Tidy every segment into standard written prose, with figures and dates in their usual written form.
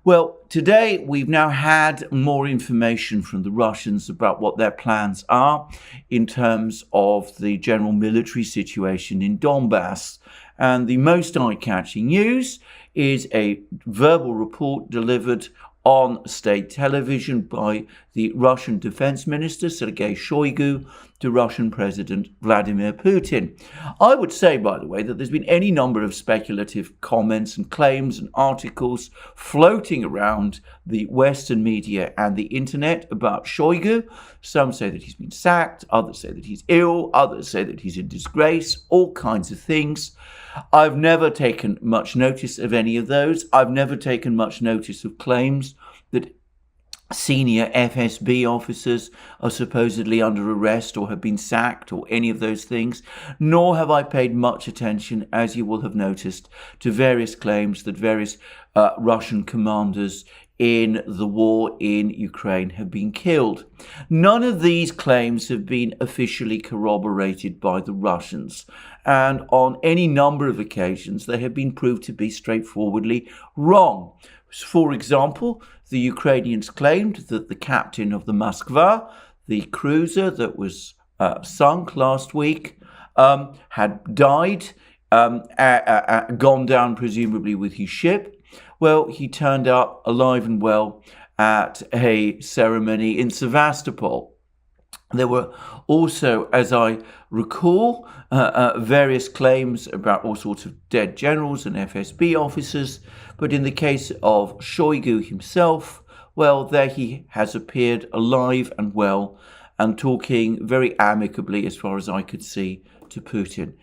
Well, today we've now had more information from the Russians about what their plans are in terms of the general military situation in Donbass. And the most eye-catching news is a verbal report delivered on state television by the Russian Defense Minister, Sergei Shoigu, to Russian President Vladimir Putin. I would say, by the way, that there's been any number of speculative comments and claims and articles floating around the Western media and the internet about Shoigu. Some say that he's been sacked, others say that he's ill, others say that he's in disgrace, all kinds of things. I've never taken much notice of any of those. I've never taken much notice of claims that senior FSB officers are supposedly under arrest or have been sacked or any of those things, nor have I paid much attention, as you will have noticed, to various claims that various Russian commanders in the war in Ukraine have been killed. None of these claims have been officially corroborated by the Russians, and on any number of occasions they have been proved to be straightforwardly wrong. For example, the Ukrainians claimed that the captain of the Moskva, the cruiser that was sunk last week, had died, gone down presumably with his ship. Well, he turned up alive and well at a ceremony in Sevastopol. There were also, as I recall, various claims about all sorts of dead generals and FSB officers. But in the case of Shoigu himself, well, there he has appeared alive and well and talking very amicably, as far as I could see, to Putin.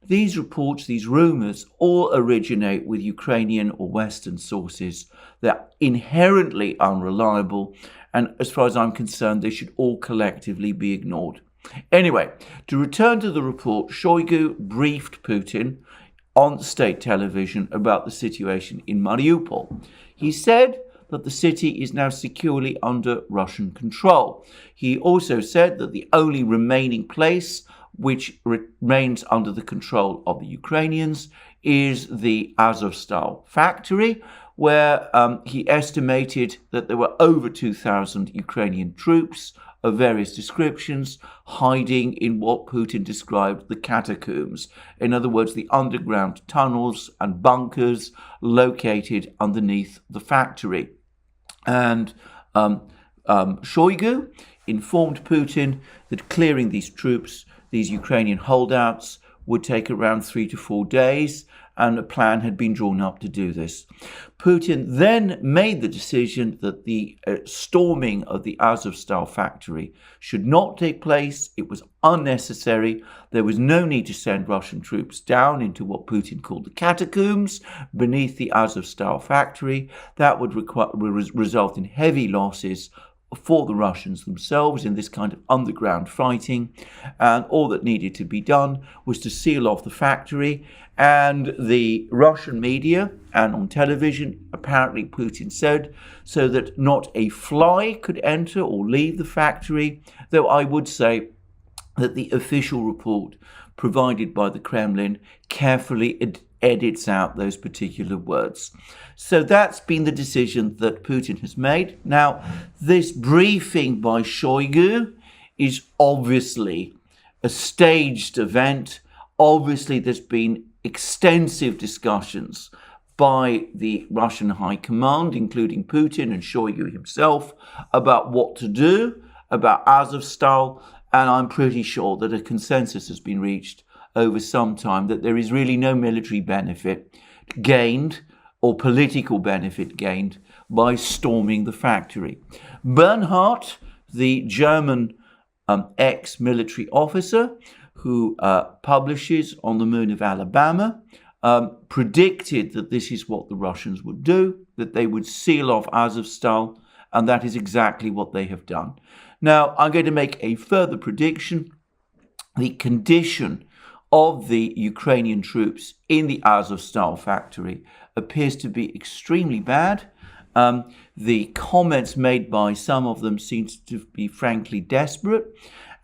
These reports, these rumors, all originate with Ukrainian or Western sources. They're inherently unreliable, and as far as I'm concerned, they should all collectively be ignored. Anyway, to return to the report, Shoigu briefed Putin on state television about the situation in Mariupol. He said that the city is now securely under Russian control. He also said that the only remaining place which remains under the control of the Ukrainians is the Azovstal factory, where he estimated that there were over 2,000 Ukrainian troops of various descriptions hiding in what Putin described the catacombs. In other words, the underground tunnels and bunkers located underneath the factory. And Shoigu informed Putin that clearing these troops, these Ukrainian holdouts, would take around 3 to 4 days, and a plan had been drawn up to do this. Putin then made the decision that the storming of the Azovstal factory should not take place. It was unnecessary. There was no need to send Russian troops down into what Putin called the catacombs beneath the Azovstal factory. That would result in heavy losses for the Russians themselves in this kind of underground fighting, and all that needed to be done was to seal off the factory. And the Russian media and on television, apparently Putin said, so that not a fly could enter or leave the factory, though I would say that the official report provided by the Kremlin carefully edits out those particular words. So that's been the decision that Putin has made. Now, this briefing by Shoigu is obviously a staged event. Obviously, there's been extensive discussions by the Russian High Command, including Putin and Shoigu himself, about what to do about Azovstal, and I'm pretty sure that a consensus has been reached over some time that there is really no military benefit gained or political benefit gained by storming the factory. Bernhardt, the German ex-military officer who publishes On the Moon of Alabama, predicted that this is what the Russians would do, that they would seal off Azovstal, and that is exactly what they have done. Now, I'm going to make a further prediction. The condition of the Ukrainian troops in the Azovstal factory appears to be extremely bad. The comments made by some of them seem to be frankly desperate,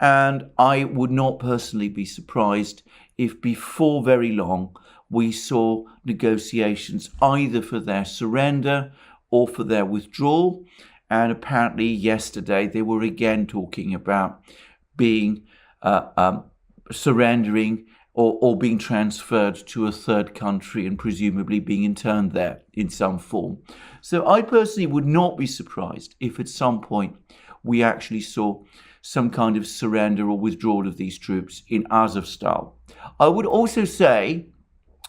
and I would not personally be surprised if before very long we saw negotiations either for their surrender or for their withdrawal. And apparently yesterday they were again talking about being surrendering or being transferred to a third country and presumably being interned there in some form. So I personally would not be surprised if at some point we actually saw some kind of surrender or withdrawal of these troops in Azovstal. I would also say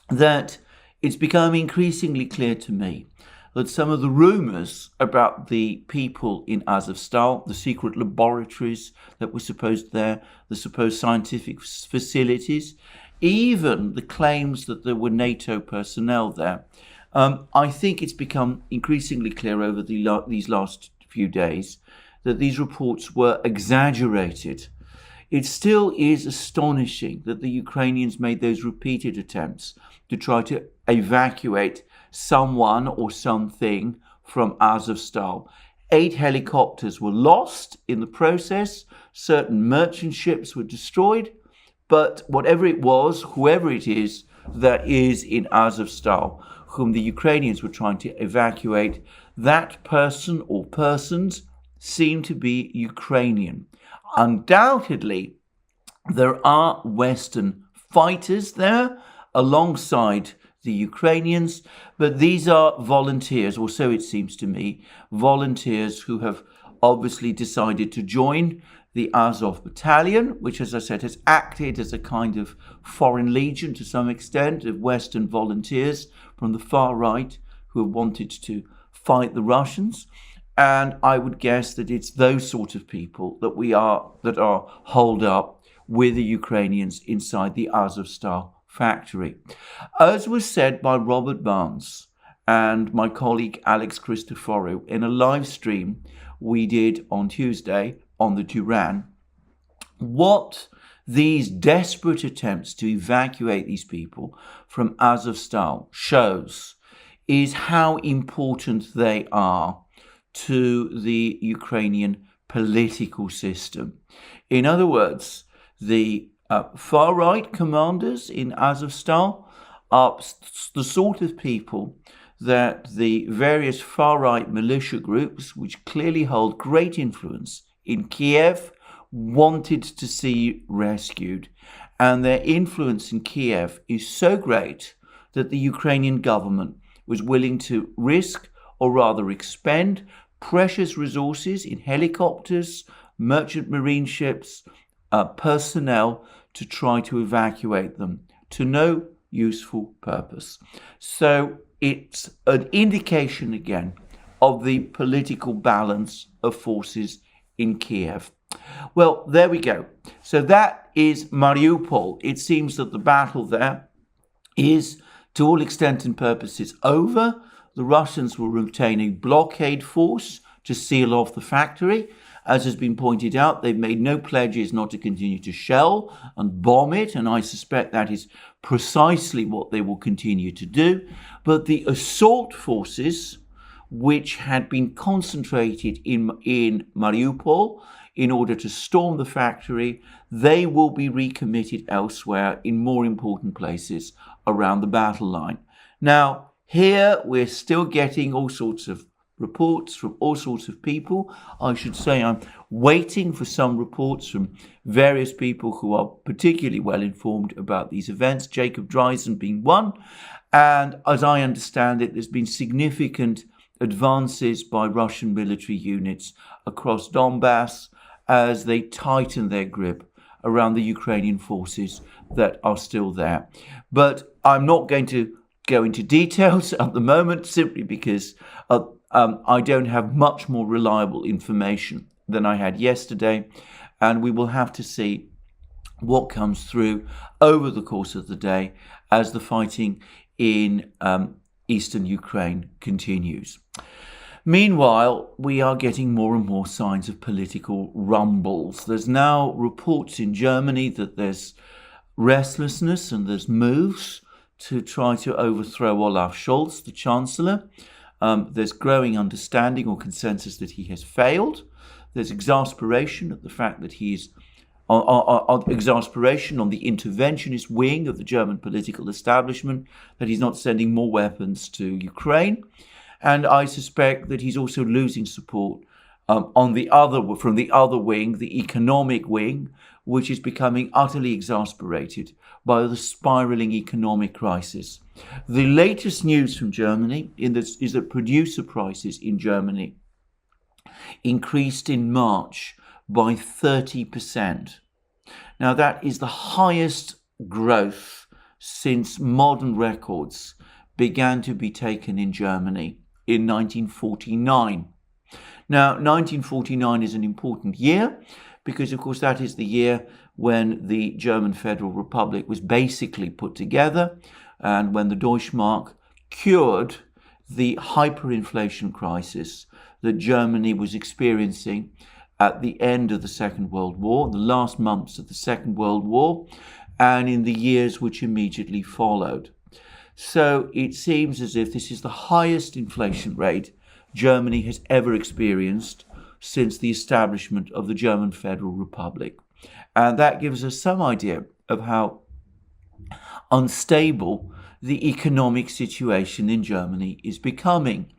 that it's become increasingly clear to me that some of the rumors about the people in Azovstal, the secret laboratories that were supposed there, the supposed scientific facilities, even the claims that there were NATO personnel there, I think it's become increasingly clear over these last few days that these reports were exaggerated. It still is astonishing that the Ukrainians made those repeated attempts to try to evacuate someone or something from Azovstal. 8 helicopters were lost in the process. Certain merchant ships were destroyed. But whatever it was, whoever it is that is in Azovstal, whom the Ukrainians were trying to evacuate, that person or persons seem to be Ukrainian. Undoubtedly, there are Western fighters there alongside the Ukrainians, but these are volunteers, or so it seems to me, volunteers who have obviously decided to join the Azov battalion, which, as I said, has acted as a kind of foreign legion to some extent of Western volunteers from the far right who have wanted to fight the Russians. And I would guess that it's those sort of people that are holed up with the Ukrainians inside the Azovstal factory. As was said by Robert Barnes and my colleague Alex Christoforou in a live stream we did on Tuesday on the Duran, what these desperate attempts to evacuate these people from Azovstal shows is how important they are to the Ukrainian political system. In other words, the far-right commanders in Azovstal are the sort of people that the various far-right militia groups, which clearly hold great influence in Kiev, wanted to see rescued. And their influence in Kiev is so great that the Ukrainian government was willing to risk, or rather expend, precious resources in helicopters, merchant marine ships, personnel to try to evacuate them to no useful purpose. So it's an indication again of the political balance of forces in Kiev. Well, there we go. So that is Mariupol. It seems that the battle there is, to all extent and purposes, over. The Russians will retain a blockade force to seal off the factory. As has been pointed out, they've made no pledges not to continue to shell and bomb it, and I suspect that is precisely what they will continue to do. But the assault forces, which had been concentrated in Mariupol in order to storm the factory, they will be recommitted elsewhere in more important places around the battle line. Now, here we're still getting all sorts of reports from all sorts of people. I should say I'm waiting for some reports from various people who are particularly well informed about these events, Jacob Dreisen being one. And as I understand it, there's been significant advances by Russian military units across Donbass as they tighten their grip around the Ukrainian forces that are still there. But I'm not going to go into details at the moment, simply because I don't have much more reliable information than I had yesterday, and we will have to see what comes through over the course of the day as the fighting in eastern Ukraine continues. Meanwhile, we are getting more and more signs of political rumbles. There's now reports in Germany that there's restlessness and there's moves to try to overthrow Olaf Scholz, the Chancellor. There's growing understanding or consensus that he has failed. There's exasperation at the fact that he's exasperation on the interventionist wing of the German political establishment, that he's not sending more weapons to Ukraine. And I suspect that he's also losing support from the other wing, the economic wing, which is becoming utterly exasperated by the spiraling economic crisis. The latest news from Germany is that producer prices in Germany increased in March by 30%. Now, that is the highest growth since modern records began to be taken in Germany in 1949. Now, 1949 is an important year because, of course, that is the year when the German Federal Republic was basically put together and when the Deutschmark cured the hyperinflation crisis that Germany was experiencing at the end of the Second World War, the last months of the Second World War, and in the years which immediately followed. So it seems as if this is the highest inflation rate Germany has ever experienced since the establishment of the German Federal Republic. And that gives us some idea of how unstable the economic situation in Germany is becoming.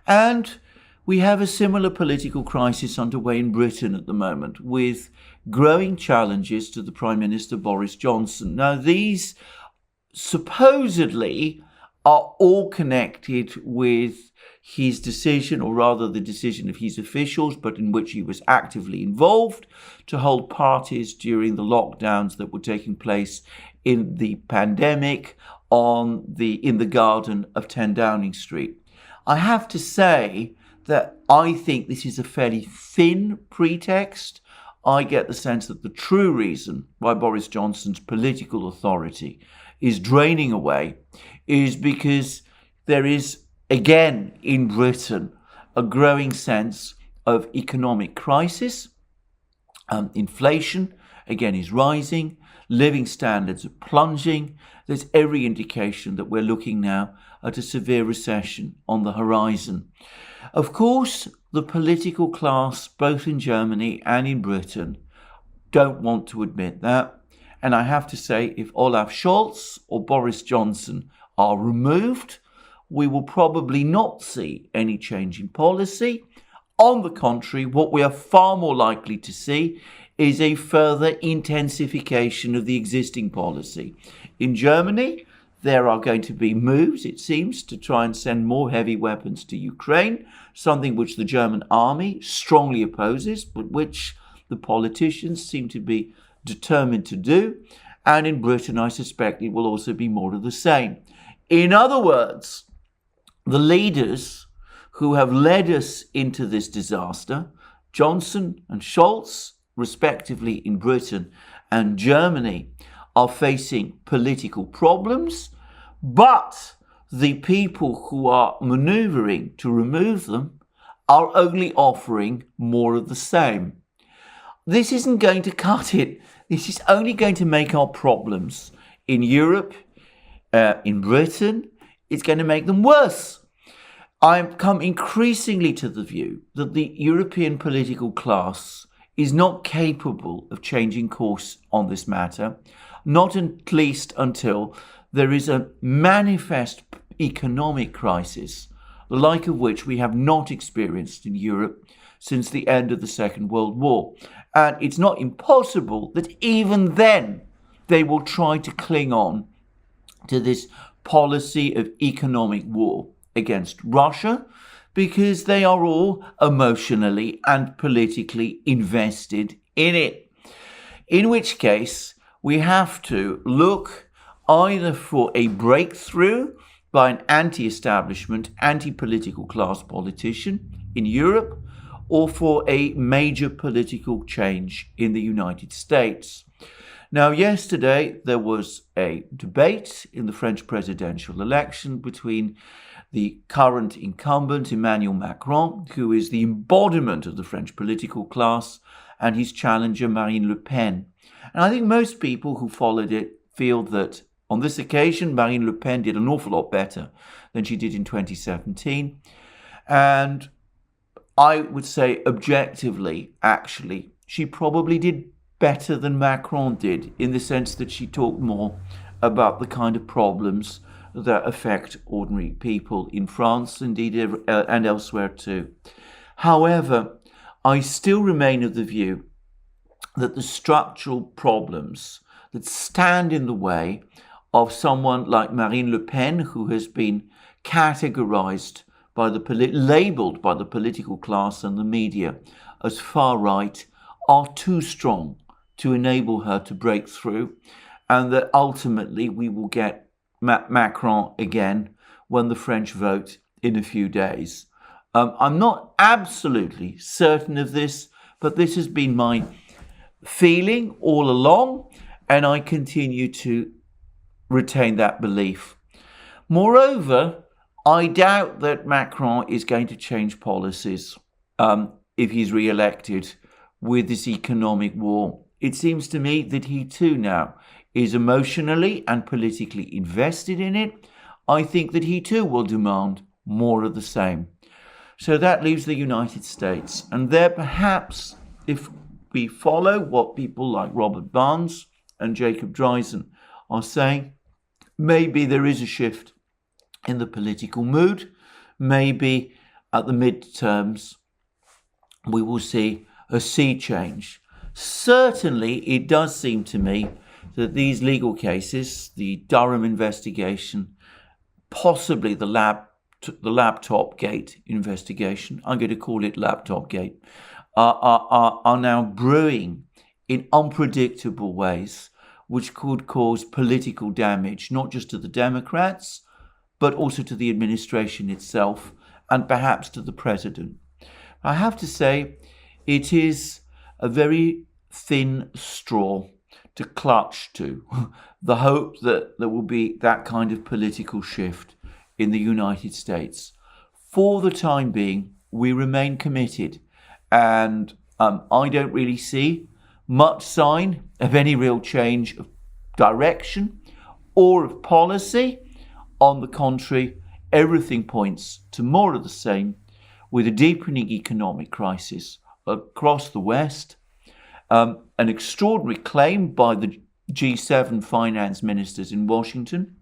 And we have a similar political crisis underway in Britain at the moment, with growing challenges to the Prime Minister Boris Johnson. Now, these supposedly are all connected with his decision, or rather the decision of his officials, but in which he was actively involved, to hold parties during the lockdowns that were taking place in the pandemic in the garden of 10 Downing Street. I have to say that I think this is a fairly thin pretext. I get the sense that the true reason why Boris Johnson's political authority is draining away is because there is, again, in Britain, a growing sense of economic crisis. Inflation, again, is rising. Living standards are plunging. There's every indication that we're looking now at a severe recession on the horizon. Of course, the political class, both in Germany and in Britain, don't want to admit that. And I have to say, if Olaf Scholz or Boris Johnson are removed, we will probably not see any change in policy. On the contrary, what we are far more likely to see is a further intensification of the existing policy. In Germany, there are going to be moves, it seems, to try and send more heavy weapons to Ukraine, something which the German army strongly opposes, but which the politicians seem to be determined to do. And in Britain, I suspect it will also be more of the same. In other words, the leaders who have led us into this disaster, Johnson and Scholz, respectively in Britain and Germany, are facing political problems, but the people who are manoeuvring to remove them are only offering more of the same. This isn't going to cut it. This is only going to make our problems in Europe, in Britain, it's going to make them worse. I've come increasingly to the view that the European political class is not capable of changing course on this matter, not at least until there is a manifest economic crisis, the like of which we have not experienced in Europe since the end of the Second World War. And it's not impossible that even then they will try to cling on to this policy of economic war against Russia, because they are all emotionally and politically invested in it. In which case, we have to look either for a breakthrough by an anti-establishment, anti-political class politician in Europe, or for a major political change in the United States. Now, yesterday there was a debate in the French presidential election between the current incumbent, Emmanuel Macron, who is the embodiment of the French political class, and his challenger, Marine Le Pen. And I think most people who followed it feel that on this occasion, Marine Le Pen did an awful lot better than she did in 2017. And I would say objectively, actually, she probably did better than Macron did, in the sense that she talked more about the kind of problems that affect ordinary people in France, indeed, and elsewhere too. However, I still remain of the view that the structural problems that stand in the way of someone like Marine Le Pen, who has been categorized by labeled by the political class and the media as far right, are too strong to enable her to break through, and that ultimately we will get Macron again when the French vote in a few days. I'm not absolutely certain of this, but this has been my feeling all along, and I continue to retain that belief. Moreover, I doubt that Macron is going to change policies if he's re-elected with this economic war. It seems to me that he too now is emotionally and politically invested in it. I think that he too will demand more of the same. So that leaves the United States. And there perhaps, if we follow what people like Robert Barnes and Jacob Dreisen are saying, maybe there is a shift in the political mood. Maybe at the midterms we will see a sea change. Certainly it does seem to me that these legal cases, the Durham investigation, possibly the laptop gate investigation, I'm going to call it laptop gate, are now brewing in unpredictable ways, which could cause political damage, not just to the Democrats, but also to the administration itself, and perhaps to the president. I have to say, it is a very thin straw to clutch to, the hope that there will be that kind of political shift in the United States. For the time being, we remain committed, and I don't really see much sign of any real change of direction or of policy. On the contrary, everything points to more of the same, with a deepening economic crisis across the West, an extraordinary claim by the G7 finance ministers in Washington,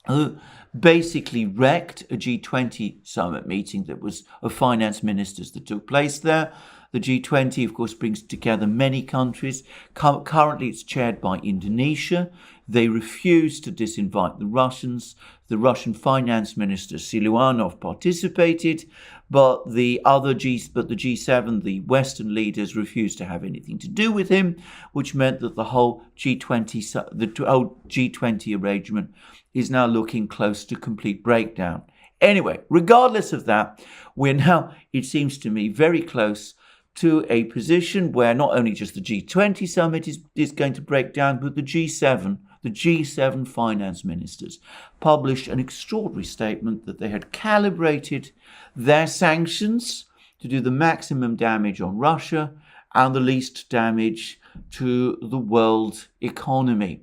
who basically wrecked a G20 summit meeting that was of finance ministers that took place there. The G20, of course, brings together many countries. Currently, it's chaired by Indonesia. They refused to disinvite the Russians. The Russian finance minister, Siluanov, participated, but the G7, the Western leaders, refused to have anything to do with him, which meant that the whole G20 arrangement is now looking close to complete breakdown. Anyway, regardless of that, we're now, it seems to me, very close to a position where not only just the G20 summit is going to break down, but the G7 finance ministers published an extraordinary statement that they had calibrated their sanctions to do the maximum damage on Russia and the least damage to the world economy.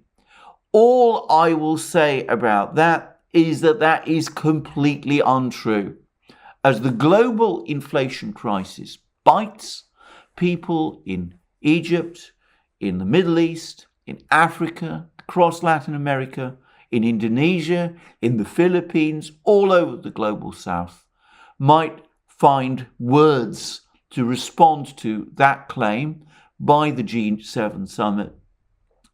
All I will say about that is that that is completely untrue. As the global inflation crisis bites, people in Egypt, in the Middle East, in Africa, across Latin America, in Indonesia, in the Philippines, all over the global south, might find words to respond to that claim by the G7 summit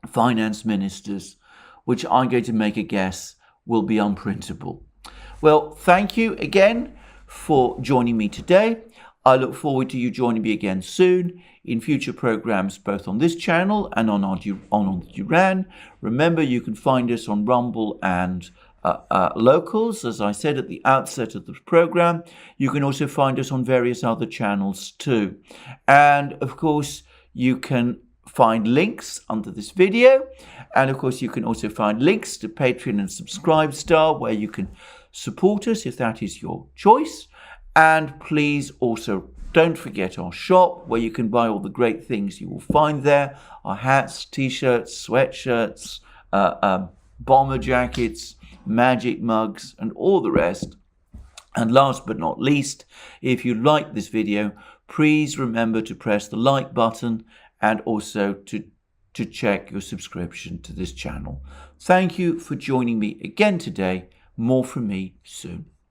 finance ministers, which I'm going to make a guess will be unprintable. Well, thank you again for joining me today. I look forward to you joining me again soon in future programs, both on this channel and on Duran. Remember, you can find us on Rumble and Locals, as I said at the outset of the program. You can also find us on various other channels too. And of course, you can find links under this video. And of course, you can also find links to Patreon and Subscribestar, where you can support us if that is your choice. And please also don't forget our shop, where you can buy all the great things you will find there. Our hats, t-shirts, sweatshirts, bomber jackets, magic mugs, and all the rest. And last but not least, if you like this video, please remember to press the like button and also to to check your subscription to this channel. Thank you for joining me again today. More from me soon.